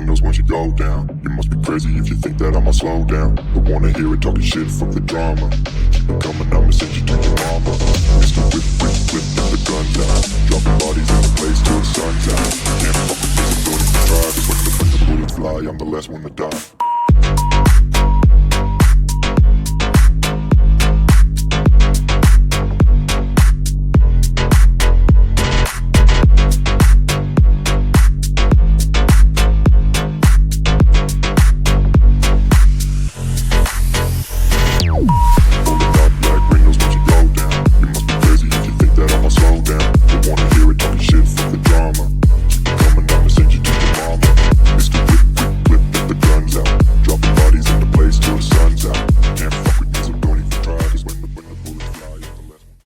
windows once you go down. You must be crazy if you think that I'ma slow down. Don't wanna hear it talking shit, fuck the drama. Keep it coming, I'ma send you to your mama. Mr. Whip, whip, whip, with the guns out. Dropping bodies in the place till the sun's out. Can't fuck with me, so don't even try. 'Cause when the bullets fly, I'm the last one to die.